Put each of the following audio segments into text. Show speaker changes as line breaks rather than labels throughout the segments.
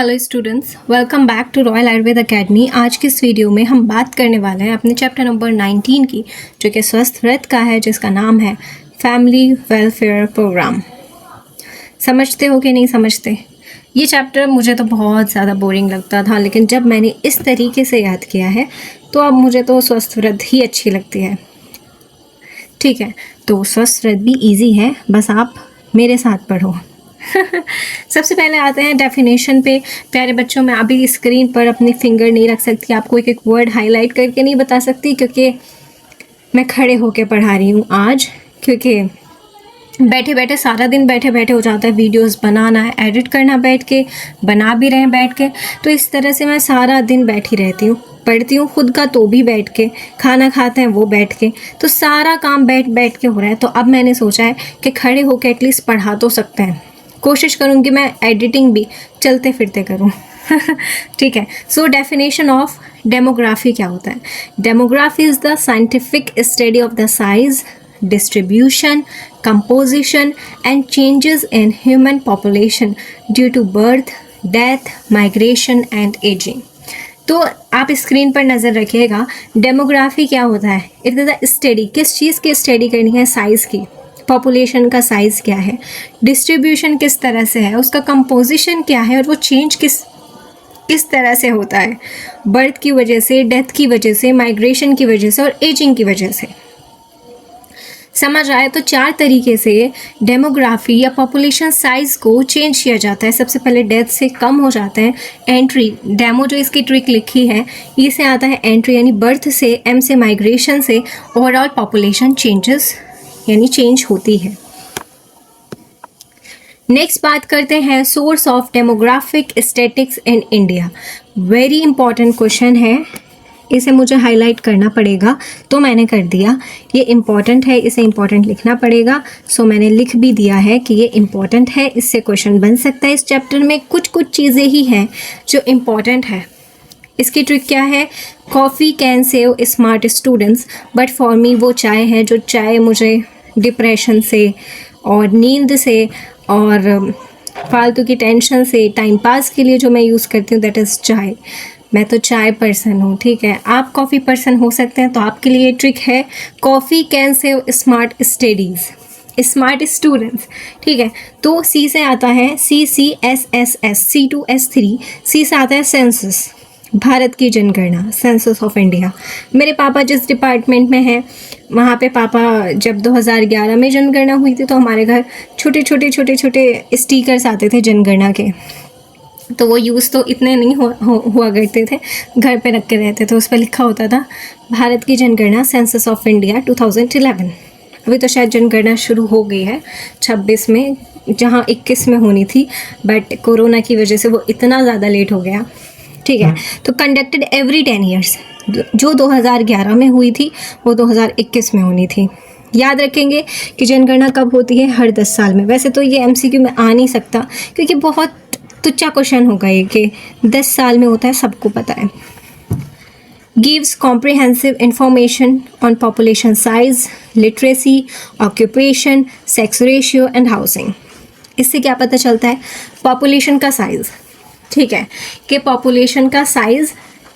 Hello students, welcome back to royal Ayurveda academy. आज की इस वीडियो में हम बात करने वाले हैं अपने चैप्टर नंबर 19 की, जो कि स्वस्थ व्रत का है, जिसका नाम है फैमिली वेलफेयर प्रोग्राम। समझते हो कि नहीं समझते? ये चैप्टर मुझे तो बहुत ज़्यादा बोरिंग लगता था, लेकिन जब मैंने इस तरीके से याद किया है तो अब मुझे तो स्वस्थ व्रत ही अच्छी लगती है। ठीक है, तो स्वस्थ व्रत भी ईजी है, बस आप मेरे साथ पढ़ो। सबसे पहले आते हैं डेफिनेशन पे। प्यारे बच्चों, मैं अभी स्क्रीन पर अपनी फिंगर नहीं रख सकती, आपको एक एक वर्ड हाईलाइट करके नहीं बता सकती, क्योंकि मैं खड़े होके पढ़ा रही हूँ आज। क्योंकि बैठे बैठे सारा दिन बैठे बैठे हो जाता है, वीडियोस बनाना है, एडिट करना बैठ के, बना भी रहे हैं बैठ के, तो इस तरह से मैं सारा दिन बैठी रहती हूँ। पढ़ती हूँ खुद का तो भी बैठ के, खाना खाते हैं वो बैठ के, तो सारा काम बैठ बैठ के हो रहा है। तो अब मैंने सोचा है कि खड़े होकर एटलीस्ट पढ़ा तो सकते हैं। कोशिश करूँगी मैं एडिटिंग भी चलते फिरते करूँ। ठीक है, सो डेफिनेशन ऑफ डेमोग्राफी क्या होता है? Demography is the scientific study of the size, distribution, composition and changes in human population due to birth, death, migration and aging. तो आप स्क्रीन पर नज़र रखिएगा। डेमोग्राफी क्या होता है? इट इज़ द स्टडी, किस चीज़ की स्टडी करनी है? साइज़ की। पॉपुलेशन का साइज़ क्या है, डिस्ट्रीब्यूशन किस तरह से है, उसका कंपोजिशन क्या है, और वो चेंज किस तरह से होता है, बर्थ की वजह से, डेथ की वजह से, माइग्रेशन की वजह से और एजिंग की वजह से। समझ आए? तो 4 तरीके से डेमोग्राफी या पॉपुलेशन साइज़ को चेंज किया जाता है। सबसे पहले डेथ से कम हो जाता है। एंट्री, डेमो जो इसकी ट्रिक लिखी है, ई से आता है एंट्री यानी बर्थ से, एम से माइग्रेशन से, ओवरऑल पॉपुलेशन चेंजेस यानी चेंज होती है। नेक्स्ट बात करते हैं source of demographic statistics in India. Very important question है, इसे मुझे हाईलाइट करना पड़ेगा, तो मैंने कर दिया। ये इम्पॉर्टेंट है, इसे इम्पॉर्टेंट लिखना पड़ेगा, सो मैंने लिख भी दिया है कि ये इम्पॉर्टेंट है, इससे क्वेश्चन बन सकता है। इस चैप्टर में कुछ चीज़ें ही हैं जो इम्पॉर्टेंट है। इसकी ट्रिक क्या है? Coffee can save smart students, but for me वो चाय है, जो चाय मुझे डिप्रेशन से और नींद से और फालतू की टेंशन से, टाइम पास के लिए जो मैं यूज़ करती हूँ, दैट इज़ चाय। मैं तो चाय पर्सन हूँ। ठीक है, आप कॉफ़ी पर्सन हो सकते हैं, तो आपके लिए ट्रिक है coffee can save smart studies, smart students. ठीक है, तो सी से आता है CCSSS, C2S3, सी से आता है सेंसस, भारत की जनगणना, सेंसस ऑफ इंडिया। मेरे पापा जिस डिपार्टमेंट में हैं, वहाँ पे पापा जब 2011 में जनगणना हुई थी, तो हमारे घर छोटे छोटे स्टिकर्स आते थे जनगणना के, तो वो यूज़ तो इतने नहीं हुआ करते थे, घर पे रख के रहते थे। उस पर लिखा होता था भारत की जनगणना, सेंसस ऑफ इंडिया 2011। अभी तो शायद जनगणना शुरू हो गई है 26 में, जहाँ 21 में होनी थी, बट कोरोना की वजह से वो इतना ज़्यादा लेट हो गया। ठीक है, तो कंडक्टेड एवरी 10 ईयर्स, जो 2011 में हुई थी वो 2021 में होनी थी। याद रखेंगे कि जनगणना कब होती है? हर 10 साल में। वैसे तो ये MCQ में आ नहीं सकता, क्योंकि बहुत तुच्चा क्वेश्चन होगा ये कि 10 साल में होता है, सबको पता है। Gives comprehensive information on population size, literacy, occupation, sex ratio and housing. इससे क्या पता चलता है? पॉपुलेशन का साइज़। ठीक है, कि पॉपुलेशन का साइज़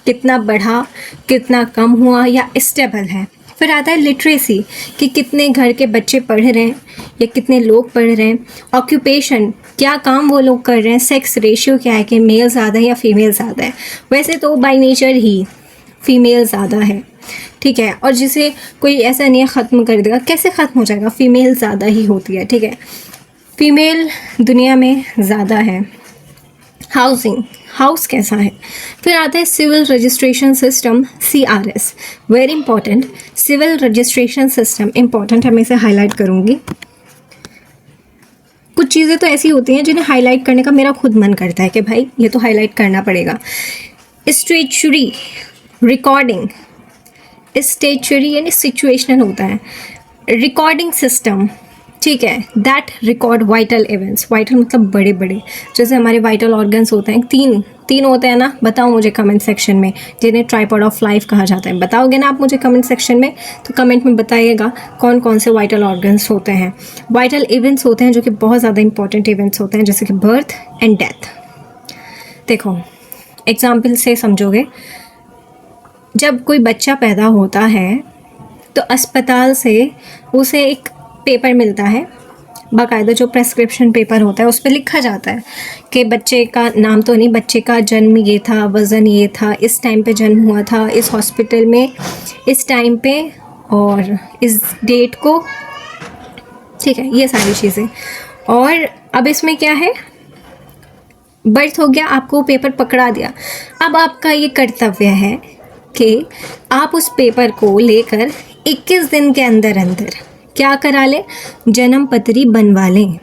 कितना बढ़ा, कितना कम हुआ या स्टेबल है। फिर आता है लिटरेसी, कि कितने घर के बच्चे पढ़ रहे हैं या कितने लोग पढ़ रहे हैं। ऑक्यूपेशन, क्या काम वो लोग कर रहे हैं। सेक्स रेशियो क्या है, कि मेल ज़्यादा है या फीमेल ज़्यादा है। वैसे तो बाय नेचर ही फीमेल ज़्यादा है। ठीक है, और जिसे कोई ऐसा नहीं है ख़त्म कर देगा, कैसे ख़त्म हो जाएगा? फीमेल ज़्यादा ही होती है। ठीक है, फीमेल दुनिया में ज़्यादा है। हाउसिंग, हाउस कैसा है। फिर आता है civil registration system, CRS, very important. Civil registration system important है, मैं इसे हाईलाइट करूँगी। कुछ चीज़ें तो ऐसी होती हैं जिन्हें हाईलाइट करने का मेरा खुद मन करता है कि भाई ये तो हाईलाइट करना पड़ेगा। स्टैट्यूटरी रिकॉर्डिंग, स्टैट्यूटरी यानी सिचुएशनल होता है। रिकॉर्डिंग सिस्टम, ठीक है, that record vital events. Vital मतलब बड़े बड़े, जैसे हमारे वाइटल ऑर्गन्स होते हैं, तीन होते हैं ना। बताओ मुझे कमेंट सेक्शन में, जिन्हें ट्राइपॉड ऑफ लाइफ कहा जाता है। बताओगे ना आप मुझे कमेंट सेक्शन में? तो कमेंट में बताइएगा कौन कौन से वाइटल ऑर्गन्स होते हैं। वाइटल इवेंट्स होते हैं जो कि बहुत ज़्यादा इंपॉर्टेंट इवेंट्स होते हैं, जैसे कि बर्थ एंड डेथ। देखो एग्जाम्पल से समझोगे, जब कोई बच्चा पैदा होता है तो अस्पताल से उसे एक पेपर मिलता है, बाकायदा जो प्रेस्क्रिप्शन पेपर होता है उस पर लिखा जाता है कि बच्चे का नाम तो नहीं, बच्चे का जन्म ये था, वज़न ये था, इस टाइम पे जन्म हुआ था, इस हॉस्पिटल में इस टाइम पे और इस डेट को, ठीक है, ये सारी चीज़ें। और अब इसमें क्या है, बर्थ हो गया, आपको पेपर पकड़ा दिया, अब आपका ये कर्तव्य है कि आप उस पेपर को लेकर 21 दिन के अंदर अंदर क्या करा लें, जन्म पत्री बनवा लें।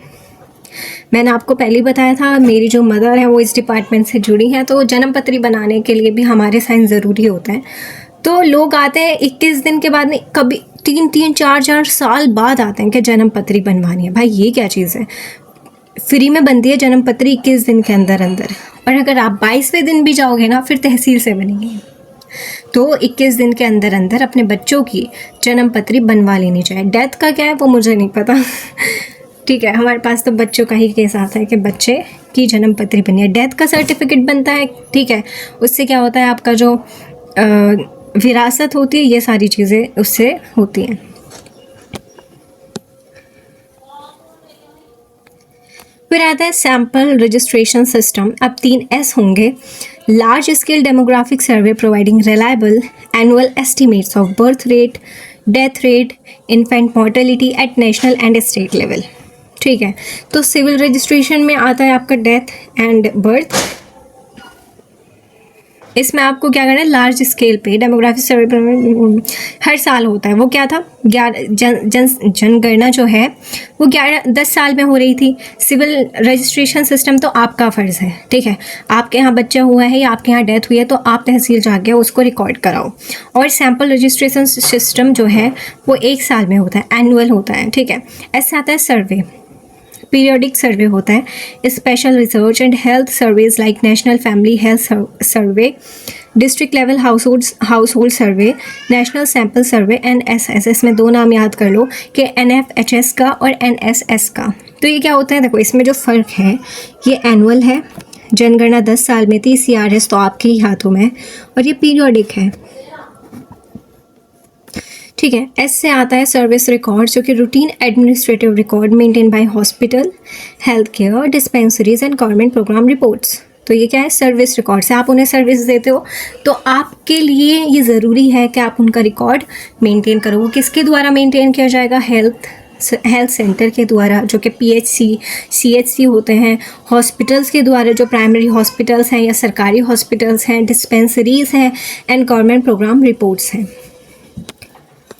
मैंने आपको पहले ही बताया था, मेरी जो मदर है वो इस डिपार्टमेंट से जुड़ी हैं, तो जन्म पत्री बनाने के लिए भी हमारे साइन ज़रूरी होता है। तो लोग आते हैं 21 दिन के बाद, नहीं कभी 3-3, 4-4 साल बाद आते हैं कि जन्म पत्री बनवानी है। भाई ये क्या चीज़ है, फ्री में बनती है जन्म पत्री 21 दिन के अंदर अंदर, और अगर आप 22वें दिन भी जाओगे ना फिर तहसील से बनेगी। तो 21 दिन के अंदर अंदर अपने बच्चों की जन्म पत्री बनवा लेनी चाहिए। डेथ का क्या है वो मुझे नहीं पता ठीक है, हमारे पास तो बच्चों का ही केस आता है कि बच्चे की जन्म पत्री बनी है। डेथ का सर्टिफिकेट बनता है, ठीक है, उससे क्या होता है, आपका जो विरासत होती है, ये सारी चीज़ें उससे होती हैं। फिर आता है सैम्पल रजिस्ट्रेशन सिस्टम। अब 3 S होंगे। Large scale demographic survey providing reliable annual estimates of birth rate, death rate, infant mortality at national and state level, ठीक है। तो सिविल रजिस्ट्रेशन में आता है आपका डेथ एंड बर्थ। इसमें आपको क्या करना है, लार्ज स्केल पे डेमोग्राफिक सर्वे हर साल होता है। वो क्या था, जनगणना जो है वो 10 साल में हो रही थी। सिविल रजिस्ट्रेशन सिस्टम तो आपका फ़र्ज़ है, ठीक है, आपके यहाँ बच्चा हुआ है या आपके यहाँ डेथ हुई है तो आप तहसील जाके उसको रिकॉर्ड कराओ। और सैम्पल रजिस्ट्रेशन सिस्टम जो है वो 1 साल में होता है, एनुअल होता है, ठीक है। ऐसे आता है सर्वे, पीरियोडिक सर्वे होता है। Special research and health surveys like national family health survey, district level house hold survey, national sample survey and SSS में 2 नाम याद कर लो कि NFHS का और NSS का। तो ये क्या होता है, देखो इसमें जो फ़र्क है, ये एनुअल है, जनगणना 10 साल में थी, CRS तो आपके ही हाथों में, और ये पीरियोडिक है, ठीक है। एस से आता है सर्विस रिकॉर्ड, जो कि routine administrative record maintain by hospital, health care, dispensaries and government programme reports. तो ये क्या है, सर्विस रिकॉर्ड से आप उन्हें सर्विस देते हो तो आपके लिए ये ज़रूरी है कि आप उनका रिकॉर्ड मेंटेन करो। वो किसके द्वारा मेंटेन किया जाएगा, हेल्थ सेंटर के द्वारा, जो कि PHC CHC होते हैं, हॉस्पिटल्स के द्वारा, जो प्राइमरी हॉस्पिटल्स हैं या सरकारी हॉस्पिटल्स हैं, डिस्पेंसरीज हैं एंड गवर्नमेंट प्रोग्राम रिपोर्ट्स हैं,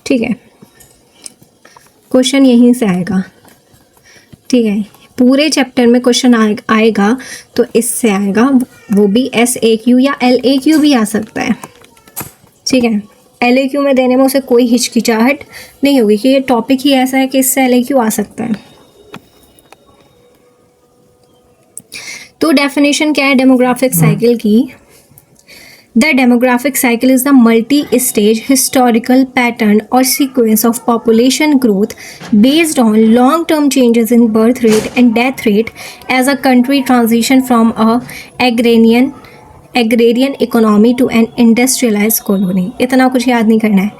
ठीक है। क्वेश्चन यहीं से आएगा, ठीक है, पूरे चैप्टर में क्वेश्चन आएगा तो इससे आएगा, वो भी SAQ या LAQ भी आ सकता है, ठीक है। LAQ में देने में उसे कोई हिचकिचाहट नहीं होगी कि ये टॉपिक ही ऐसा है कि इससे LAQ आ सकता है। तो डेफिनेशन क्या है डेमोग्राफिक साइकिल की, The demographic cycle is the multi-stage historical pattern or sequence of population growth based on long-term changes in birth rate and death rate as a country transition from a agrarian economy to an industrialized colony। इतना कुछ याद नहीं करना है,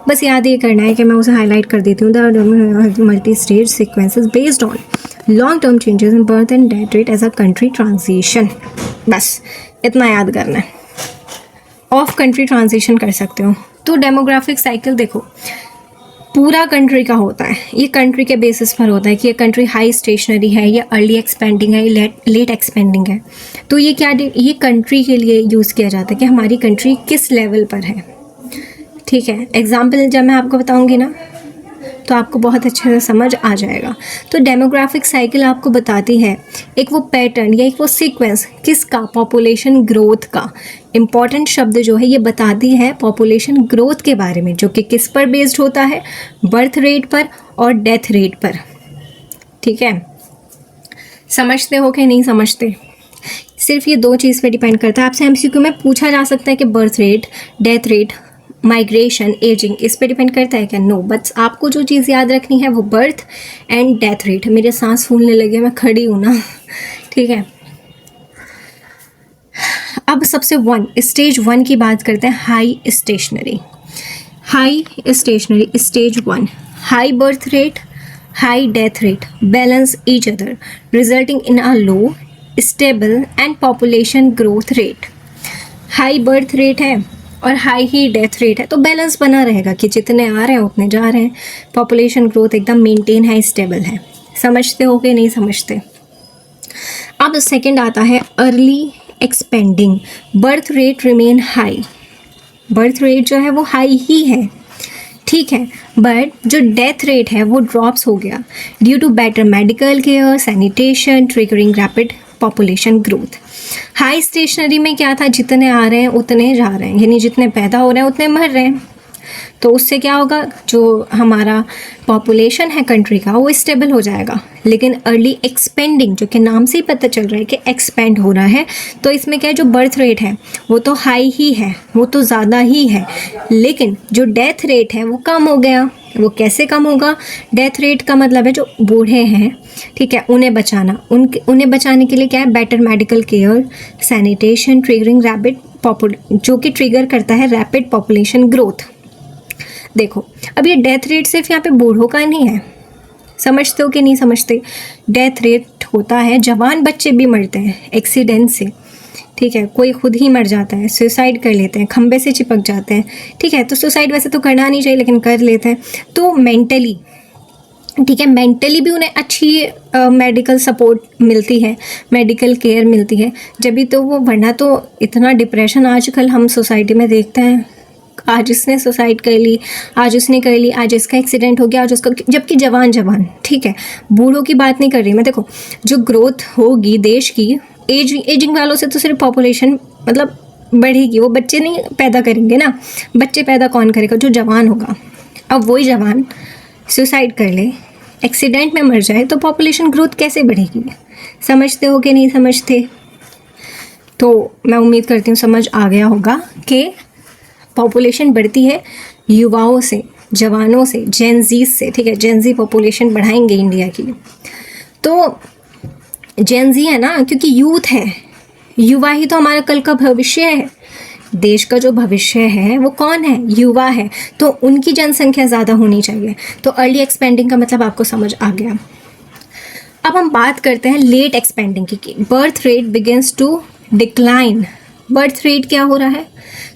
बस याद ये करना है कि मैं उसे हाईलाइट कर देती हूँ। The multi-stage sequences based on long-term changes in birth and death rate as a country transition, बस इतना याद करना है। ऑफ कंट्री ट्रांजिशन कर सकते हो। तो डेमोग्राफिक साइकिल देखो पूरा कंट्री का होता है, ये कंट्री के बेसिस पर होता है कि ये कंट्री हाई स्टेशनरी है या अर्ली एक्सपेंडिंग है या लेट एक्सपेंडिंग है। तो ये क्या, ये कंट्री के लिए यूज़ किया जाता है कि हमारी कंट्री किस लेवल पर है, ठीक है। एग्जाम्पल जब मैं आपको बताऊँगी ना तो आपको बहुत अच्छे से समझ आ जाएगा। तो डेमोग्राफिक साइकिल आपको बताती है एक वो पैटर्न या एक वो सीक्वेंस, किसका, पॉपुलेशन ग्रोथ का। इम्पॉर्टेंट शब्द जो है ये बताती है पॉपुलेशन ग्रोथ के बारे में, जो कि किस पर बेस्ड होता है, बर्थ रेट पर और डेथ रेट पर, ठीक है। समझते हो कि नहीं समझते, सिर्फ ये 2 चीज़ पे डिपेंड करता है। आपसे MCQ में पूछा जा सकता है कि birth rate, death rate, migration, ageing, इस पे डिपेंड करता है क्या, नो। बस आपको जो चीज़ याद रखनी है वो बर्थ एंड डेथ रेट। मेरे सांस फूलने लगे, मैं खड़ी हूँ ना, ठीक है। अब सबसे स्टेज 1 की बात करते हैं, high stationary. High stationary stage 1, high birth rate, high death rate balance each other resulting in a low stable and population growth rate. High birth rate है और हाई ही डेथ रेट है, तो बैलेंस बना रहेगा कि जितने आ रहे हैं उतने जा रहे हैं, पॉपुलेशन ग्रोथ एकदम मेंटेन है, स्टेबल है। समझते हो कि नहीं समझते? अब सेकंड आता है early expanding, birth rate remain high. Birth rate जो है वो हाई ही है, ठीक है, बट जो डेथ रेट है वो ड्रॉप्स हो गया due to better medical care, sanitation, triggering rapid population growth. High stationary में क्या था, जितने आ रहे हैं उतने जा रहे हैं, यानी जितने पैदा हो रहे हैं उतने मर रहे हैं, तो उससे क्या होगा, जो हमारा पॉपुलेशन है कंट्री का वो स्टेबल हो जाएगा। लेकिन अर्ली एक्सपेंडिंग, जो कि नाम से ही पता चल रहा है कि एक्सपेंड हो रहा है, तो इसमें क्या है, जो बर्थ रेट है वो तो हाई ही है, वो तो ज़्यादा ही है, लेकिन जो डेथ रेट है वो कम हो गया। वो कैसे कम होगा? डेथ रेट का मतलब है जो बूढ़े हैं, ठीक है, उन्हें बचाना, उन्हें बचाने के लिए क्या है, better medical care, sanitation, triggering rapid जो कि ट्रिगर करता है रैपिड पॉपुलेशन ग्रोथ। देखो अब ये डेथ रेट सिर्फ यहाँ पे बूढ़ों का नहीं है, समझते हो कि नहीं समझते? डेथ रेट होता है, जवान बच्चे भी मरते हैं एक्सीडेंट से, ठीक है, कोई खुद ही मर जाता है, सुसाइड कर लेते हैं, खंबे से चिपक जाते हैं, ठीक है, तो सुसाइड वैसे तो करना नहीं चाहिए लेकिन कर लेते हैं, तो मेंटली, ठीक है, मेंटली भी उन्हें अच्छी मेडिकल सपोर्ट मिलती है, मेडिकल केयर मिलती है, जब भी तो वो, वरना तो इतना डिप्रेशन आजकल हम सोसाइटी में देखते हैं, आज इसने सुसाइड कर ली, आज उसने कर ली, आज इसका एक्सीडेंट हो गया, आज उसका, जबकि जवान, ठीक है, बूढ़ों की बात नहीं कर रही मैं। देखो जो ग्रोथ होगी देश की, एजिंग वालों से तो सिर्फ पॉपुलेशन मतलब बढ़ेगी, वो बच्चे नहीं पैदा करेंगे ना, बच्चे पैदा कौन करेगा? जो जवान होगा। अब वही जवान सुसाइड कर ले, एक्सीडेंट में मर जाए, तो पॉपुलेशन ग्रोथ कैसे बढ़ेगी? समझते हो कि नहीं समझते? तो मैं उम्मीद करती हूँ समझ आ गया होगा कि पॉपुलेशन बढ़ती है युवाओं से, जवानों से, जेनजी से, ठीक है, जेनजी पॉपुलेशन बढ़ाएंगे इंडिया की। तो जेनजी है ना, क्योंकि यूथ है, युवा ही तो हमारा कल का भविष्य है, देश का जो भविष्य है वो कौन है? युवा है, तो उनकी जनसंख्या ज़्यादा होनी चाहिए। तो अर्ली एक्सपेंडिंग का मतलब आपको समझ आ गया। अब हम बात करते हैं लेट एक्सपेंडिंग की। Birth rate begins to decline. Birth rate क्या हो रहा है?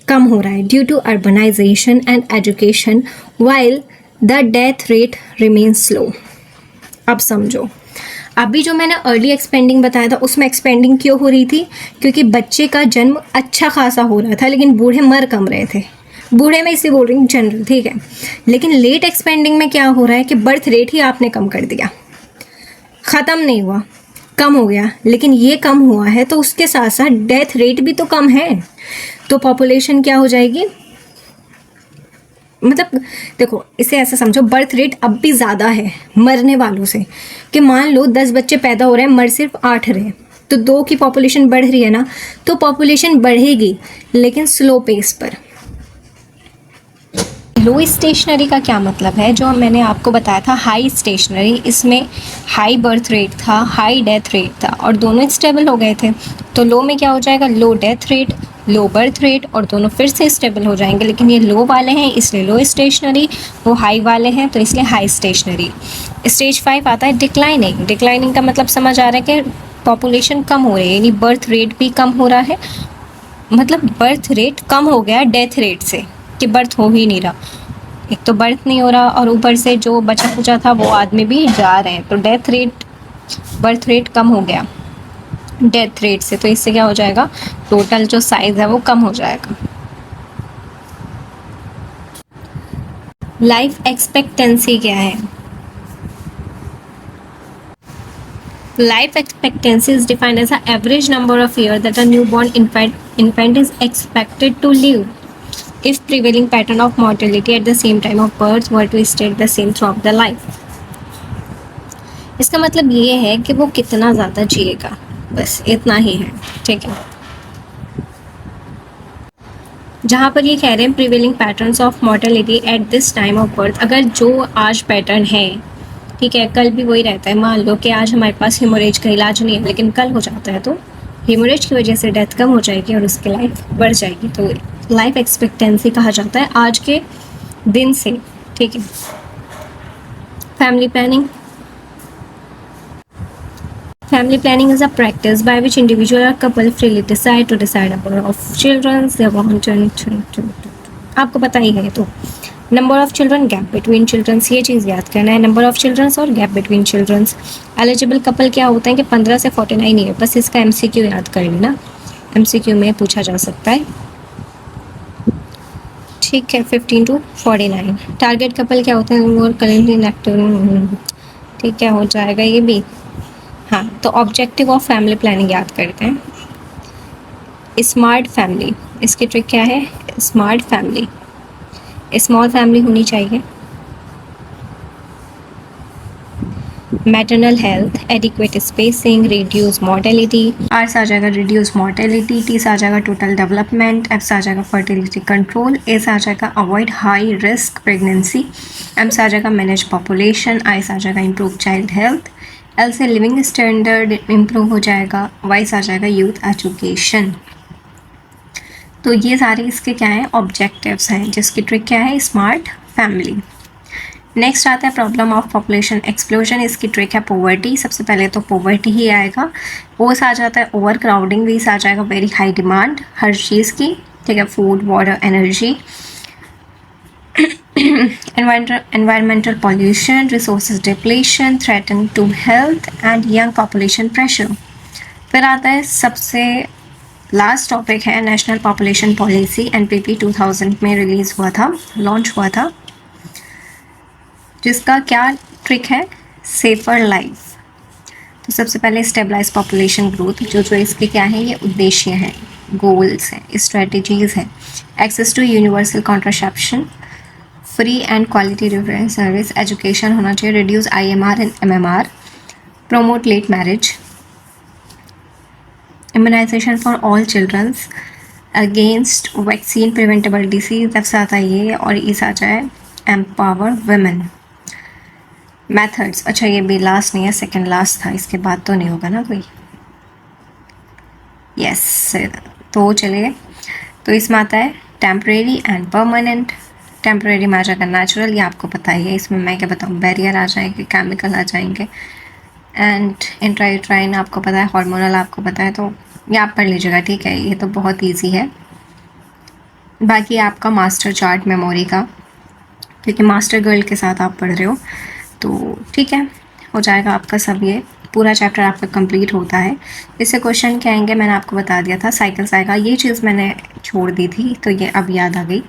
कम हो रहा है due to urbanisation and education, while the death rate remains slow. अब समझो, अभी जो मैंने अर्ली एक्सपेंडिंग बताया था उसमें एक्सपेंडिंग क्यों हो रही थी? क्योंकि बच्चे का जन्म अच्छा खासा हो रहा था लेकिन बूढ़े मर कम रहे थे। बूढ़े में इसलिए बोल रही हूँ जनरल, ठीक है। लेकिन लेट एक्सपेंडिंग में क्या हो रहा है कि बर्थ रेट ही आपने कम कर दिया, ख़त्म नहीं हुआ, कम हो गया, लेकिन ये कम हुआ है तो उसके साथ साथ डेथ रेट भी तो कम है, तो पॉपुलेशन क्या हो जाएगी? मतलब देखो इसे ऐसा समझो, बर्थ रेट अब भी ज़्यादा है मरने वालों से, कि मान लो 10 बच्चे पैदा हो रहे हैं, मर सिर्फ 8 रहे, तो 2 की पॉपुलेशन बढ़ रही है ना, तो पॉपुलेशन बढ़ेगी लेकिन स्लो पेस पर। लो स्टेशनरी का क्या मतलब है? जो मैंने आपको बताया था हाई स्टेशनरी, इसमें हाई बर्थ रेट था, हाई डेथ रेट था और दोनों स्टेबल हो गए थे। तो लो में क्या हो जाएगा? लो death rate, low birth rate, और दोनों फिर से स्टेबल हो जाएंगे। लेकिन ये लो वाले हैं इसलिए लो स्टेशनरी, वो हाई वाले हैं तो इसलिए हाई स्टेशनरी। स्टेज 5 आता है डिक्लाइनिंग। डिक्लाइनिंग का मतलब समझ आ रहा है कि पॉपुलेशन कम हो रही है, यानी बर्थ रेट भी कम हो रहा है, मतलब बर्थ रेट कम हो गया डेथ रेट से, कि बर्थ हो ही नहीं रहा। एक तो बर्थ नहीं हो रहा और ऊपर से जो बचा कुचा था वो आदमी भी जा रहे हैं, तो डेथ रेट, बर्थ रेट कम हो गया डेथ रेट से, तो इससे क्या हो जाएगा? टोटल जो साइज है वो कम हो जाएगा। लाइफ एक्सपेक्टेंसी क्या है? Life expectancy is defined as the average number of years that a newborn infant is expected to live if prevailing pattern of mortality at the same time of birth were to stay the same throughout the life. इसका मतलब ये है कि वो कितना ज़्यादा जिएगा, बस इतना ही है, ठीक है। जहाँ पर ये कह रहे हैं prevailing patterns of mortality at this time of birth, अगर जो आज पैटर्न है, ठीक है, कल भी वही रहता है। मान लो कि आज हमारे पास हेमोरेज का इलाज नहीं है लेकिन कल हो जाता है, तो हेमोरेज की वजह से डेथ कम हो जाएगी और उसकी लाइफ बढ़ जाएगी। तो लाइफ एक्सपेक्टेंसी कहा जाता है आज के दिन से, ठीक है। Family planning, family planning is a practice by which individual or couple freely decide number of children they want to आपको पता ही है। तो number of children, gap between childrens, ये चीज़ याद करना है। नंबर ऑफ चिल्ड्रंस और gap between childrens. Eligible couple क्या होता है कि 15 से 49 ईयर, बस इसका एमसीक्यू याद कर लेना, एमसीक्यू में पूछा जा सकता है, ठीक है। 15 to 49। टारगेट कपल क्या होते हैं, वो करेंटली इनएक्टिव, ठीक है, हो जाएगा ये भी। हाँ, तो ऑब्जेक्टिव ऑफ फैमिली प्लानिंग याद करते हैं। स्मार्ट फैमिली, इसकी ट्रिक क्या है, स्मार्ट फैमिली, स्मॉल फैमिली होनी चाहिए। Maternal health, adequate spacing, reduce mortality, R से आ जाएगा रिड्यूस मॉर्टेलिटी, टी से आ जाएगा टोटल डेवलपमेंट, एफ से आ जाएगा फर्टिलिटी कंट्रोल, ए से आ जाएगा avoid high risk pregnancy, M से आ जाएगा मैनेज पॉपुलेशन, आई से आ जाएगा इम्प्रूव चाइल्ड हेल्थ, एल से लिविंग स्टैंडर्ड इम्प्रूव हो जाएगा, वाई से आ जाएगा यूथ एजुकेशन। तो ये सारे इसके क्या हैं, ऑब्जेक्टिव्स हैं, जिसकी ट्रिक क्या है, स्मार्ट फैमिली। नेक्स्ट आता है प्रॉब्लम ऑफ पॉपुलेशन एक्सप्लोजन, इसकी ट्रिक है पॉवर्टी। सबसे पहले तो पॉवर्टी ही आएगा, ओ से आ जाता है ओवर क्राउडिंग, वी से आ जाएगा वेरी हाई डिमांड हर चीज़ की, ठीक है, food, water, energy, environmental pollution, resources depletion, threaten to health and young population pressure। फिर आता है सबसे लास्ट टॉपिक है नेशनल पॉपुलेशन पॉलिसी, एनपीपी 2000 में रिलीज हुआ था, लॉन्च हुआ था, जिसका क्या ट्रिक है, सेफर लाइफ। तो सबसे पहले स्टेबलाइज पॉपुलेशन ग्रोथ, जो इसके क्या है, ये उद्देश्य हैं, गोल्स हैं, स्ट्रेटजीज हैं। Access to universal contraception, free and quality reference service, education होना चाहिए, reduce IMR and MMR, promote late marriage, immunisation for all childrens against vaccine preventable disease, F से आता है ये, और ई से आ जाए एम्पावर वुमेन। मेथड्स, अच्छा ये भी लास्ट नहीं है, सेकंड लास्ट था, इसके बाद तो नहीं होगा ना कोई, यस। तो चलिए, तो इसमें आता है टेम्परेरी एंड परमानेंट। टेम्परेरी में आ जाएगा नेचुरल, ये आपको पता ही है, इसमें मैं क्या बताऊँ, बैरियर आ जाएंगे, केमिकल आ जाएंगे, एंड इंट्रायूट्राइन आपको पता है, हार्मोनल आपको पता है, तो ये आप पढ़ लीजिएगा, ठीक है, ये तो बहुत ईजी है। बाकी आपका मास्टर चार्ट मेमोरी का, क्योंकि मास्टर गर्ल के साथ आप पढ़ रहे हो, तो ठीक है, हो जाएगा आपका सब, ये पूरा चैप्टर आपका कंप्लीट होता है। इससे क्वेश्चन क्या आएंगे मैंने आपको बता दिया था, साइकिल्स आएगा, ये चीज़ मैंने छोड़ दी थी, तो ये अब याद आ गई।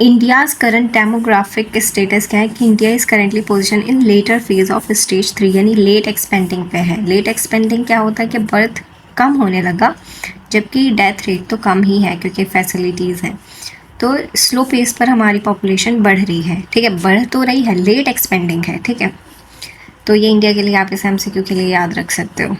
इंडियाज़ करंट डेमोग्राफिक स्टेटस क्या है कि India is currently position in later phase of stage 3, यानी लेट एक्सपेंडिंग पे है। लेट एक्सपेंडिंग क्या होता है कि बर्थ कम होने लगा, जबकि डेथ रेट तो कम ही है क्योंकि फैसिलिटीज़ हैं, तो स्लो पेस पर हमारी पॉपुलेशन बढ़ रही है, ठीक है, बढ़ तो रही है, लेट एक्सपेंडिंग है, ठीक है। तो ये इंडिया के लिए आप इस एमसीक्यू के लिए याद रख सकते हो।